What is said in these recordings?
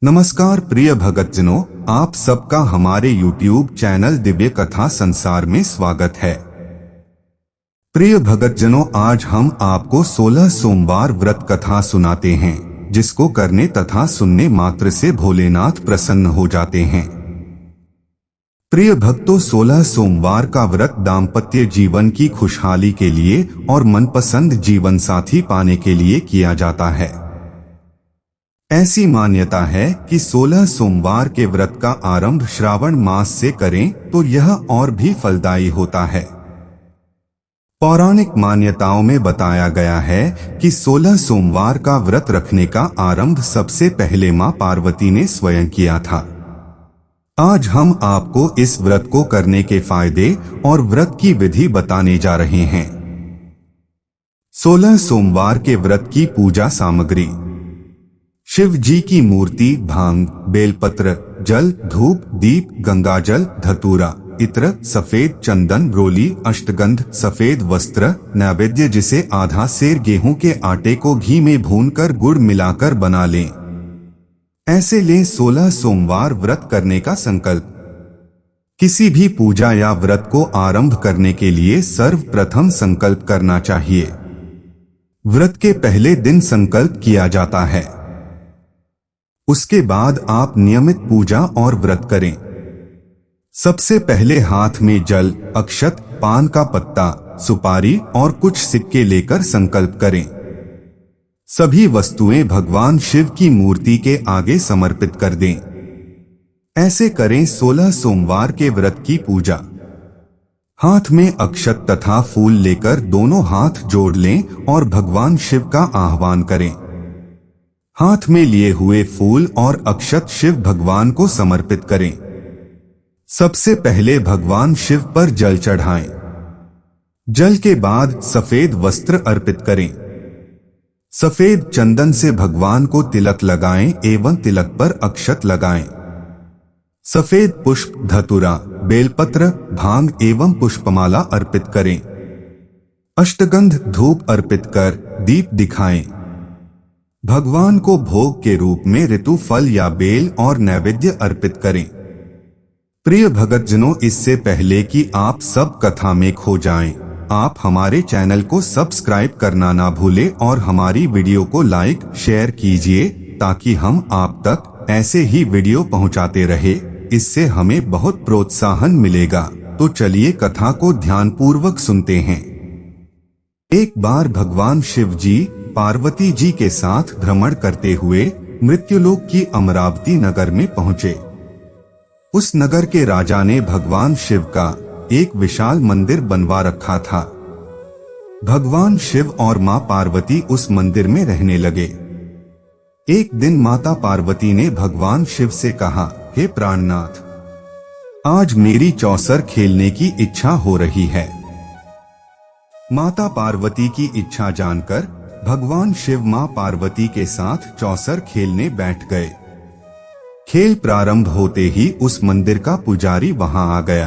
नमस्कार प्रिय भक्तजनों, आप सबका हमारे YouTube चैनल दिव्य कथा संसार में स्वागत है। प्रिय भक्तजनों, आज हम आपको 16 सोमवार व्रत कथा सुनाते हैं, जिसको करने तथा सुनने मात्र से भोलेनाथ प्रसन्न हो जाते हैं। प्रिय भक्तों, 16 सोमवार का व्रत दाम्पत्य जीवन की खुशहाली के लिए और मनपसंद जीवन साथी पाने के लिए किया जाता है। ऐसी मान्यता है कि 16 सोमवार के व्रत का आरंभ श्रावण मास से करें तो यह और भी फलदायी होता है। पौराणिक मान्यताओं में बताया गया है कि 16 सोमवार का व्रत रखने का आरंभ सबसे पहले मां पार्वती ने स्वयं किया था। आज हम आपको इस व्रत को करने के फायदे और व्रत की विधि बताने जा रहे हैं। 16 सोमवार के व्रत की पूजा सामग्री: शिव जी की मूर्ति, भांग, बेलपत्र, जल, धूप, दीप, गंगाजल, धतूरा, इत्र, सफेद चंदन, रोली, अष्टगंध, सफेद वस्त्र, नैवेद्य जिसे आधा सेर गेहूं के आटे को घी में भूनकर गुड़ मिलाकर बना लें। ऐसे लें 16 सोमवार व्रत करने का संकल्प। किसी भी पूजा या व्रत को आरंभ करने के लिए सर्वप्रथम संकल्प करना चाहिए। व्रत के पहले दिन संकल्प किया जाता है। उसके बाद आप नियमित पूजा और व्रत करें। सबसे पहले हाथ में जल, अक्षत, पान का पत्ता, सुपारी और कुछ सिक्के लेकर संकल्प करें। सभी वस्तुएं भगवान शिव की मूर्ति के आगे समर्पित कर दें। ऐसे करें 16 सोमवार के व्रत की पूजा। हाथ में अक्षत तथा फूल लेकर दोनों हाथ जोड़ लें और भगवान शिव का आह्वान करें। हाथ में लिए हुए फूल और अक्षत शिव भगवान को समर्पित करें। सबसे पहले भगवान शिव पर जल चढ़ाएं। जल के बाद सफेद वस्त्र अर्पित करें। सफेद चंदन से भगवान को तिलक लगाएं एवं तिलक पर अक्षत लगाएं। सफेद पुष्प, धतूरा, बेलपत्र, भांग एवं पुष्पमाला अर्पित करें। अष्टगंध धूप अर्पित कर दीप दिखाएं। भगवान को भोग के रूप में ऋतु फल या बेल और नैवेद्य अर्पित करें। प्रिय भक्तजनों, इससे पहले कि आप सब कथा में खो जाएं, आप हमारे चैनल को सब्सक्राइब करना ना भूलें और हमारी वीडियो को लाइक शेयर कीजिए ताकि हम आप तक ऐसे ही वीडियो पहुंचाते रहे। इससे हमें बहुत प्रोत्साहन मिलेगा। तो चलिए कथा को ध्यानपूर्वक सुनते हैं। एक बार भगवान शिव जी पार्वती जी के साथ भ्रमण करते हुए मृत्युलोक की अमरावती नगर में पहुंचे। उस नगर के राजा ने भगवान शिव का एक विशाल मंदिर बनवा रखा था। भगवान शिव और मां पार्वती उस मंदिर में रहने लगे। एक दिन माता पार्वती ने भगवान शिव से कहा, हे प्राणनाथ, आज मेरी चौसर खेलने की इच्छा हो रही है। माता पार्वती की इच्छा जानकर भगवान शिव मां पार्वती के साथ चौसर खेलने बैठ गए। खेल प्रारंभ होते ही उस मंदिर का पुजारी वहां आ गया।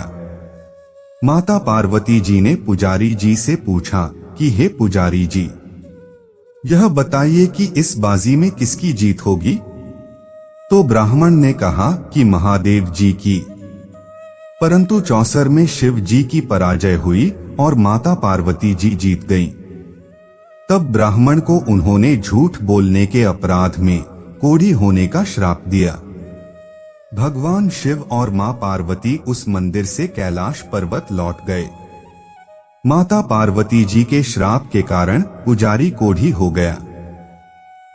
माता पार्वती जी ने पुजारी जी से पूछा कि हे पुजारी जी, यह बताइए कि इस बाजी में किसकी जीत होगी? तो ब्राह्मण ने कहा कि महादेव जी की। परंतु चौसर में शिव जी की पराजय हुई और माता पार्वती जी जीत गईं। तब ब्राह्मण को उन्होंने झूठ बोलने के अपराध में कोढ़ी होने का श्राप दिया। भगवान शिव और मां पार्वती उस मंदिर से कैलाश पर्वत लौट गए। माता पार्वती जी के श्राप के कारण पुजारी कोढ़ी हो गया।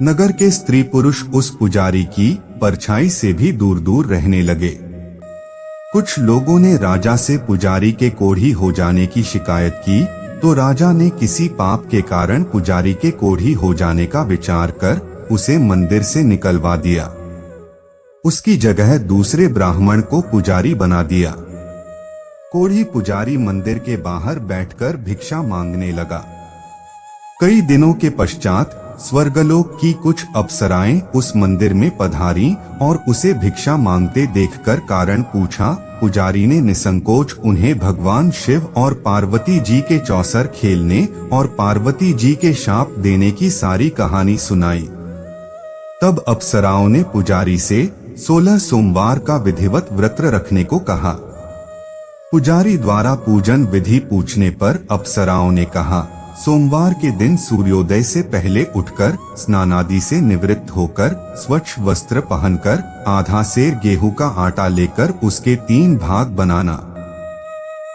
नगर के स्त्री पुरुष उस पुजारी की परछाई से भी दूर दूर रहने लगे। कुछ लोगों ने राजा से पुजारी के कोढ़ी हो जाने की शिकायत की, तो राजा ने किसी पाप के कारण पुजारी के कोढ़ी हो जाने का विचार कर उसे मंदिर से निकलवा दिया। उसकी जगह दूसरे ब्राह्मण को पुजारी बना दिया। कोढ़ी पुजारी मंदिर के बाहर बैठकर भिक्षा मांगने लगा। कई दिनों के पश्चात स्वर्गलोक की कुछ अप्सराएं उस मंदिर में पधारी और उसे भिक्षा मांगते देखकर कारण पूछा। पुजारी ने निसंकोच उन्हें भगवान शिव और पार्वती जी के चौसर खेलने और पार्वती जी के शाप देने की सारी कहानी सुनाई। तब अप्सराओं ने पुजारी से 16 सोमवार का विधिवत व्रत रखने को कहा। पुजारी द्वारा पूजन विधि पूछने पर अप्सराओं ने कहा, सोमवार के दिन सूर्योदय से पहले उठकर स्नानादि से निवृत्त होकर स्वच्छ वस्त्र पहनकर आधा सेर गेहूं का आटा लेकर उसके 3 भाग बनाना।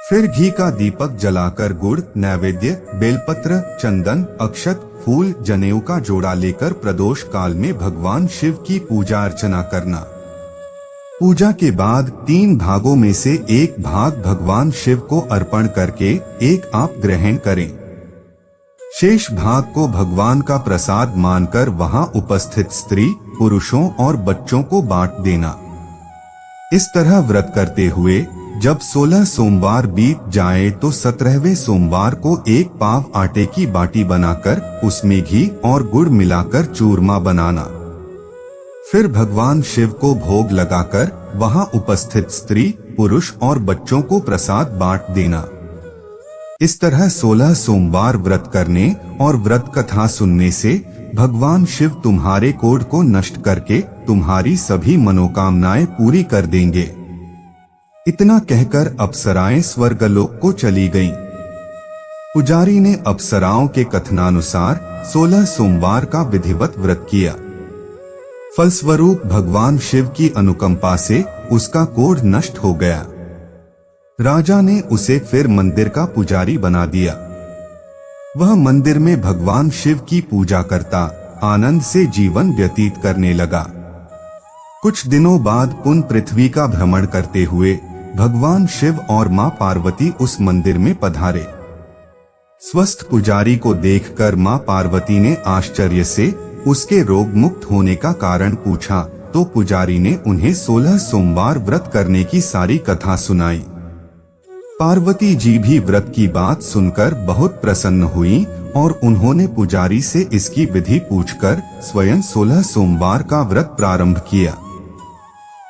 फिर घी का दीपक जलाकर गुड़, नैवेद्य, बेलपत्र, चंदन, अक्षत, फूल, जनेऊ का जोड़ा लेकर प्रदोष काल में भगवान शिव की पूजा अर्चना करना। पूजा के बाद 3 भागों में से 1 भाग भगवान शिव को अर्पण करके 1 आप ग्रहण करें। शेष भाग को भगवान का प्रसाद मानकर वहां उपस्थित स्त्री, पुरुषों और बच्चों को बांट देना। इस तरह व्रत करते हुए जब 16 सोमवार बीत जाए तो 17वें सोमवार को 1 पाव आटे की बाटी बनाकर उसमें घी और गुड़ मिलाकर चूरमा बनाना। फिर भगवान शिव को भोग लगाकर वहां उपस्थित स्त्री, पुरुष और बच्चों को प्रसाद बांट देना। इस तरह 16 सोमवार व्रत करने और व्रत कथा सुनने से भगवान शिव तुम्हारे कोढ़ को नष्ट करके तुम्हारी सभी मनोकामनाएं पूरी कर देंगे। इतना कहकर अप्सराएं स्वर्गलोक को चली गईं। पुजारी ने अप्सराओं के कथनानुसार 16 सोमवार का विधिवत व्रत किया। फलस्वरूप भगवान शिव की अनुकंपा से उसका कोढ़ नष्ट हो गया। राजा ने उसे फिर मंदिर का पुजारी बना दिया। वह मंदिर में भगवान शिव की पूजा करता आनंद से जीवन व्यतीत करने लगा। कुछ दिनों बाद पुन पृथ्वी का भ्रमण करते हुए भगवान शिव और मां पार्वती उस मंदिर में पधारे। स्वस्थ पुजारी को देखकर मां पार्वती ने आश्चर्य से उसके रोग मुक्त होने का कारण पूछा तो पुजारी ने उन्हें 16 सोमवार व्रत करने की सारी कथा सुनाई। पार्वती जी भी व्रत की बात सुनकर बहुत प्रसन्न हुई और उन्होंने पुजारी से इसकी विधि पूछकर स्वयं 16 सोमवार का व्रत प्रारंभ किया।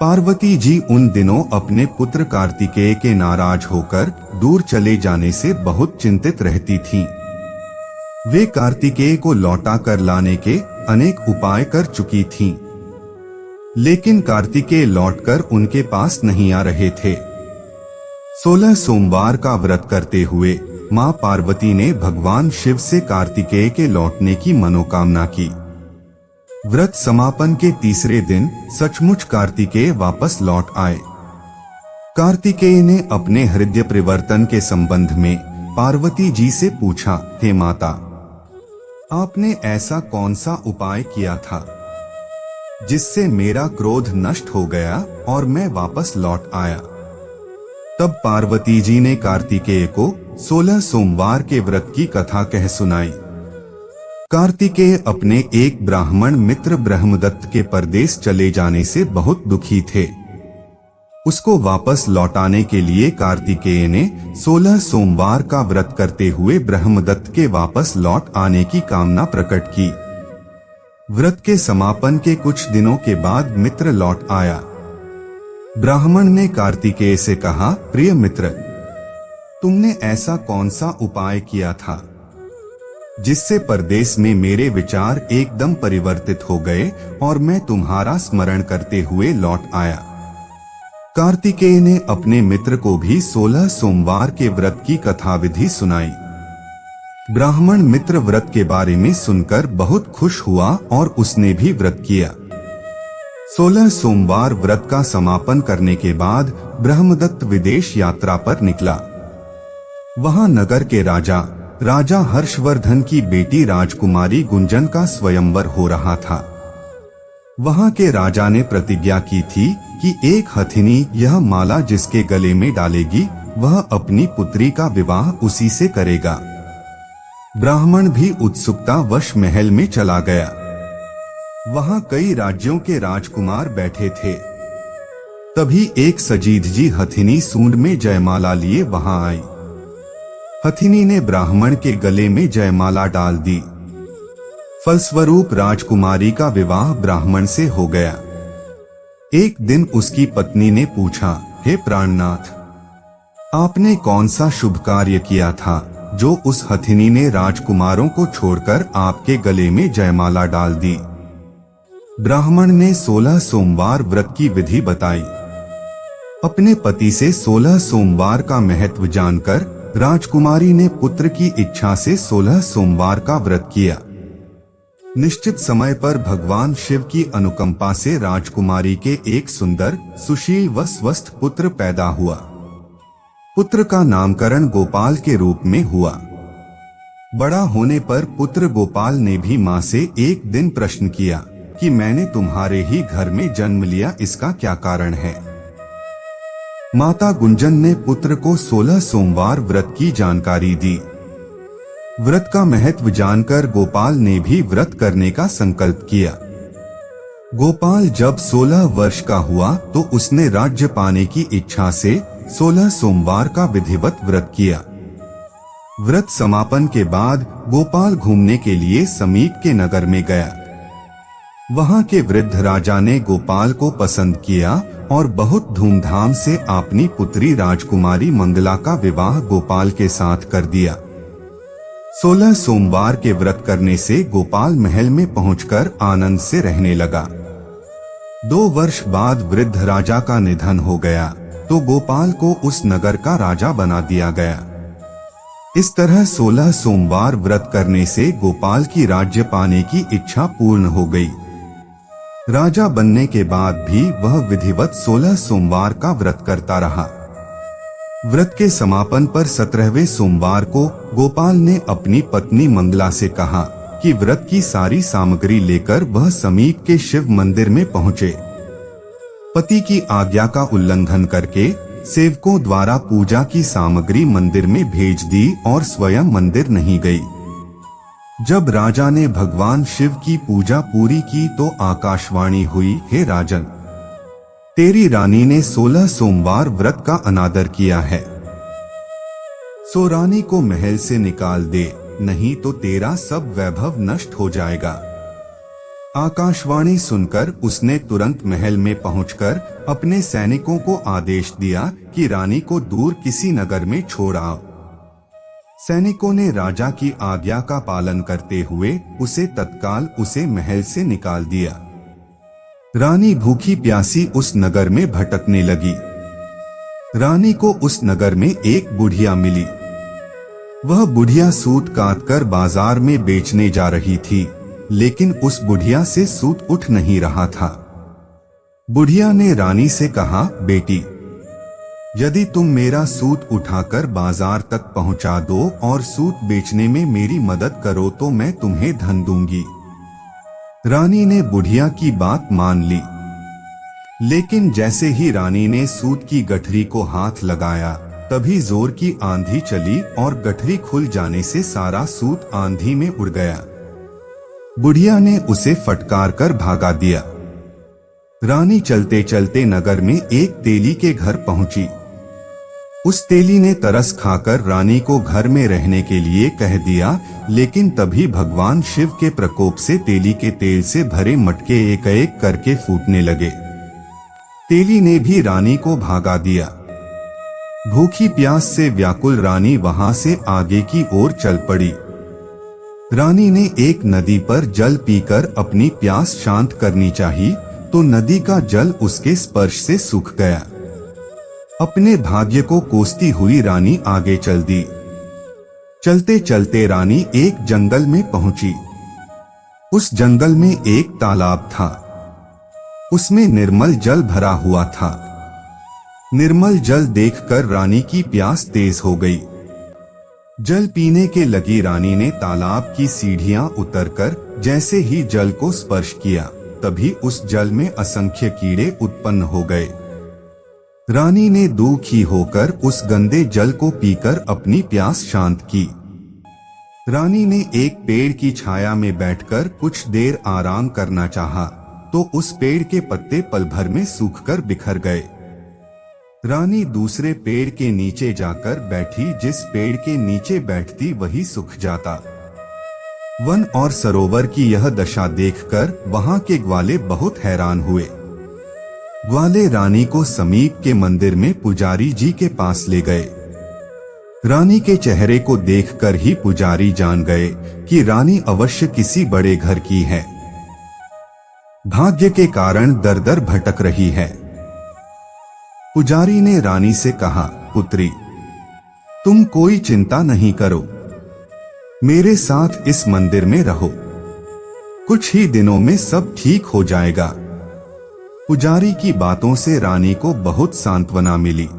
पार्वती जी उन दिनों अपने पुत्र कार्तिकेय के नाराज होकर दूर चले जाने से बहुत चिंतित रहती थीं। वे कार्तिकेय को लौटा कर लाने के अनेक उपाय कर चुकी थीं, लेकिन कार्तिकेय लौटकर उनके पास नहीं आ रहे थे। 16 सोमवार का व्रत करते हुए मां पार्वती ने भगवान शिव से कार्तिकेय के लौटने की मनोकामना की। व्रत समापन के तीसरे दिन सचमुच कार्तिकेय वापस लौट आए। कार्तिकेय ने अपने हृदय परिवर्तन के संबंध में पार्वती जी से पूछा, हे माता, आपने ऐसा कौन सा उपाय किया था जिससे मेरा क्रोध नष्ट हो गया और मैं वापस लौट आया? तब पार्वती जी ने कार्तिकेय को 16 सोमवार के व्रत की कथा कह सुनाई। कार्तिकेय अपने एक ब्राह्मण मित्र ब्रह्मदत्त के परदेश चले जाने से बहुत दुखी थे। उसको वापस लौटाने के लिए कार्तिकेय ने 16 सोमवार का व्रत करते हुए ब्रह्मदत्त के वापस लौट आने की कामना प्रकट की। व्रत के समापन के कुछ दिनों के बाद मित्र लौट आया। ब्राह्मण ने कार्तिकेय से कहा, प्रिय मित्र, तुमने ऐसा कौन सा उपाय किया था जिससे परदेश में मेरे विचार एकदम परिवर्तित हो गए और मैं तुम्हारा स्मरण करते हुए लौट आया? कार्तिकेय ने अपने मित्र को भी 16 सोमवार के व्रत की कथा विधि सुनाई। ब्राह्मण मित्र व्रत के बारे में सुनकर बहुत खुश हुआ और उसने भी व्रत किया। 16 सोमवार व्रत का समापन करने के बाद ब्रह्मदत्त विदेश यात्रा पर निकला। वहां नगर के राजा हर्षवर्धन की बेटी राजकुमारी गुंजन का स्वयंवर हो रहा था। वहां के राजा ने प्रतिज्ञा की थी कि एक हथिनी यह माला जिसके गले में डालेगी वह अपनी पुत्री का विवाह उसी से करेगा। ब्राह्मण भी उत्सुकता वश महल में चला गया। वहां कई राज्यों के राजकुमार बैठे थे। तभी एक सजीदजी हथिनी सूंड में जयमाला लिए वहां आई। हथिनी ने ब्राह्मण के गले में जयमाला डाल दी। फलस्वरूप राजकुमारी का विवाह ब्राह्मण से हो गया। एक दिन उसकी पत्नी ने पूछा, हे प्राणनाथ, आपने कौन सा शुभ कार्य किया था जो उस हथिनी ने राजकुमारों को छोड़कर आपके गले में जयमाला डाल दी? ब्राह्मण ने 16 सोमवार व्रत की विधि बताई। अपने पति से 16 सोमवार का महत्व जानकर राजकुमारी ने पुत्र की इच्छा से 16 सोमवार का व्रत किया। निश्चित समय पर भगवान शिव की अनुकंपा से राजकुमारी के एक सुंदर, सुशील व स्वस्थ पुत्र पैदा हुआ। पुत्र का नामकरण गोपाल के रूप में हुआ। बड़ा होने पर पुत्र गोपाल ने भी मां से एक दिन प्रश्न किया कि मैंने तुम्हारे ही घर में जन्म लिया, इसका क्या कारण है। माता गुंजन ने पुत्र को 16 सोमवार व्रत की जानकारी दी। व्रत का महत्व जानकर गोपाल ने भी व्रत करने का संकल्प किया। गोपाल जब 16 वर्ष का हुआ तो उसने राज्य पाने की इच्छा से 16 सोमवार का विधिवत व्रत किया। व्रत समापन के बाद गोपाल घूमने के लिए समीप के नगर में गया। वहां के वृद्ध राजा ने गोपाल को पसंद किया और बहुत धूमधाम से अपनी पुत्री राजकुमारी मंगला का विवाह गोपाल के साथ कर दिया। 16 सोमवार के व्रत करने से गोपाल महल में पहुंचकर आनंद से रहने लगा। 2 वर्ष बाद वृद्ध राजा का निधन हो गया तो गोपाल को उस नगर का राजा बना दिया गया। इस तरह 16 सोमवार व्रत करने से गोपाल की राज्य पाने की इच्छा पूर्ण हो गई। राजा बनने के बाद भी वह विधिवत 16 सोमवार का व्रत करता रहा। व्रत के समापन पर 17वें सोमवार को गोपाल ने अपनी पत्नी मंगला से कहा कि व्रत की सारी सामग्री लेकर वह समीप के शिव मंदिर में पहुंचे। पति की आज्ञा का उल्लंघन करके सेवकों द्वारा पूजा की सामग्री मंदिर में भेज दी और स्वयं मंदिर नहीं गई। जब राजा ने भगवान शिव की पूजा पूरी की तो आकाशवाणी हुई, हे राजन, तेरी रानी ने 16 सोमवार व्रत का अनादर किया है, सो रानी को महल से निकाल दे, नहीं तो तेरा सब वैभव नष्ट हो जाएगा। आकाशवाणी सुनकर उसने तुरंत महल में पहुंचकर अपने सैनिकों को आदेश दिया कि रानी को दूर किसी नगर में छोड़ आओ। सैनिकों ने राजा की आज्ञा का पालन करते हुए उसे महल से निकाल दिया। रानी भूखी प्यासी उस नगर में भटकने लगी। रानी को उस नगर में एक बुढ़िया मिली। वह बुढ़िया सूत काटकर बाजार में बेचने जा रही थी, लेकिन उस बुढ़िया से सूत उठ नहीं रहा था। बुढ़िया ने रानी से कहा, बेटी, यदि तुम मेरा सूत उठाकर बाजार तक पहुंचा दो और सूत बेचने में मेरी मदद करो तो मैं तुम्हें धन दूंगी। रानी ने बुढ़िया की बात मान ली, लेकिन जैसे ही रानी ने सूत की गठरी को हाथ लगाया तभी जोर की आंधी चली और गठरी खुल जाने से सारा सूत आंधी में उड़ गया। बुढ़िया ने उसे फटकार कर भागा दिया। रानी चलते चलते नगर में एक तेली के घर पहुंची। उस तेली ने तरस खाकर रानी को घर में रहने के लिए कह दिया, लेकिन तभी भगवान शिव के प्रकोप से तेली के तेल से भरे मटके एक एक करके फूटने लगे। तेली ने भी रानी को भागा दिया। भूखी प्यास से व्याकुल रानी वहां से आगे की ओर चल पड़ी। रानी ने एक नदी पर जल पीकर अपनी प्यास शांत करनी चाहिए तो नदी का जल उसके स्पर्श से सूख गया। अपने भाग्य को कोसती हुई रानी आगे चल दी। चलते चलते रानी एक जंगल में पहुंची। उस जंगल में एक तालाब था। उसमें निर्मल जल भरा हुआ था। निर्मल जल देखकर रानी की प्यास तेज हो गई। जल पीने के लगी रानी ने तालाब की सीढ़ियां उतरकर जैसे ही जल को स्पर्श किया तभी उस जल में असंख्य कीड़े उत्पन्न हो गए। रानी ने दुखी होकर उस गंदे जल को पीकर अपनी प्यास शांत की। रानी ने एक पेड़ की छाया में बैठकर कुछ देर आराम करना चाहा तो उस पेड़ के पत्ते पल भर में सूखकर बिखर गए। रानी दूसरे पेड़ के नीचे जाकर बैठी। जिस पेड़ के नीचे बैठती वही सूख जाता। वन और सरोवर की यह दशा देखकर वहां के ग्वाले बहुत हैरान हुए। ग्वाले रानी को समीप के मंदिर में पुजारी जी के पास ले गए। रानी के चेहरे को देखकर ही पुजारी जान गए कि रानी अवश्य किसी बड़े घर की है। भाग्य के कारण दर दर भटक रही है। पुजारी ने रानी से कहा, पुत्री, तुम कोई चिंता नहीं करो, मेरे साथ इस मंदिर में रहो, कुछ ही दिनों में सब ठीक हो जाएगा। पुजारी की बातों से रानी को बहुत सांत्वना मिली।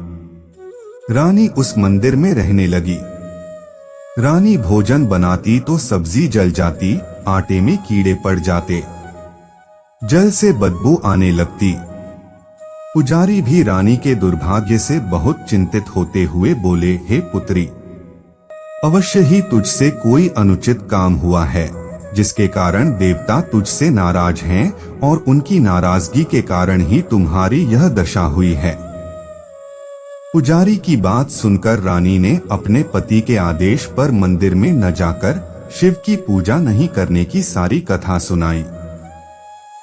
रानी उस मंदिर में रहने लगी। रानी भोजन बनाती तो सब्जी जल जाती, आटे में कीड़े पड़ जाते, जल से बदबू आने लगती। पुजारी भी रानी के दुर्भाग्य से बहुत चिंतित होते हुए बोले, हे पुत्री, अवश्य ही तुझसे कोई अनुचित काम हुआ है, जिसके कारण देवता तुझसे नाराज हैं और उनकी नाराजगी के कारण ही तुम्हारी यह दशा हुई है। पुजारी की बात सुनकर रानी ने अपने पति के आदेश पर मंदिर में न जाकर शिव की पूजा नहीं करने की सारी कथा सुनाई।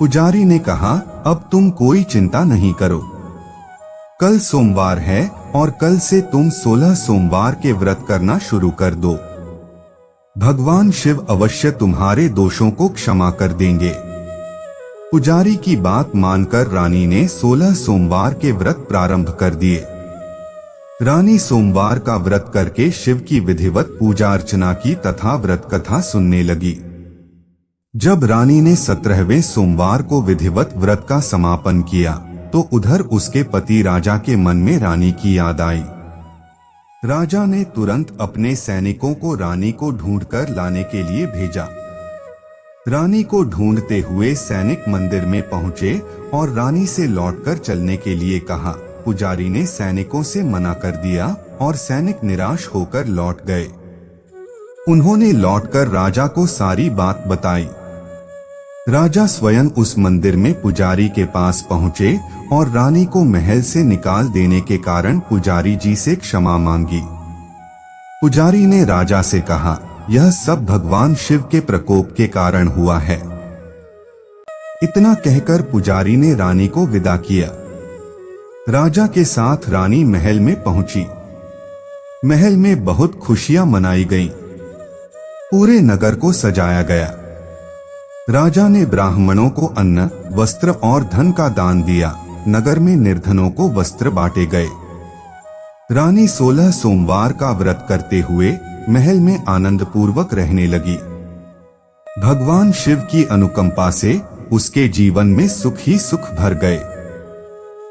पुजारी ने कहा, अब तुम कोई चिंता नहीं करो, कल सोमवार है और कल से तुम 16 सोमवार के व्रत करना शुरू कर दो। भगवान शिव अवश्य तुम्हारे दोषों को क्षमा कर देंगे। पुजारी की बात मानकर रानी ने 16 सोमवार के व्रत प्रारंभ कर दिए। रानी सोमवार का व्रत करके शिव की विधिवत पूजा अर्चना की तथा व्रत कथा सुनने लगी। जब रानी ने 17वें सोमवार को विधिवत व्रत का समापन किया तो उधर उसके पति राजा के मन में रानी की याद आई। राजा ने तुरंत अपने सैनिकों को रानी को ढूंढकर लाने के लिए भेजा। रानी को ढूंढते हुए सैनिक मंदिर में पहुंचे और रानी से लौटकर चलने के लिए कहा। पुजारी ने सैनिकों से मना कर दिया और सैनिक निराश होकर लौट गए। उन्होंने लौटकर राजा को सारी बात बताई। राजा स्वयं उस मंदिर में पुजारी के पास पहुंचे और रानी को महल से निकाल देने के कारण पुजारी जी से क्षमा मांगी। पुजारी ने राजा से कहा, यह सब भगवान शिव के प्रकोप के कारण हुआ है। इतना कहकर पुजारी ने रानी को विदा किया। राजा के साथ रानी महल में पहुंची। महल में बहुत खुशियां मनाई गईं। पूरे नगर को सजाया गया। राजा ने ब्राह्मणों को अन्न, वस्त्र और धन का दान दिया। नगर में निर्धनों को वस्त्र बांटे गए। रानी 16 सोमवार का व्रत करते हुए महल में आनंद पूर्वक रहने लगी। भगवान शिव की अनुकंपा से उसके जीवन में सुख ही सुख भर गए।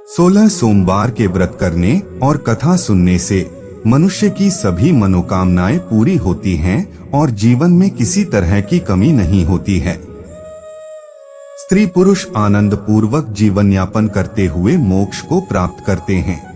16 सोमवार के व्रत करने और कथा सुनने से मनुष्य की सभी मनोकामनाएं पूरी होती हैं और जीवन में किसी तरह की कमी नहीं होती है। स्त्री पुरुष आनंद पूर्वक जीवन यापन करते हुए मोक्ष को प्राप्त करते हैं।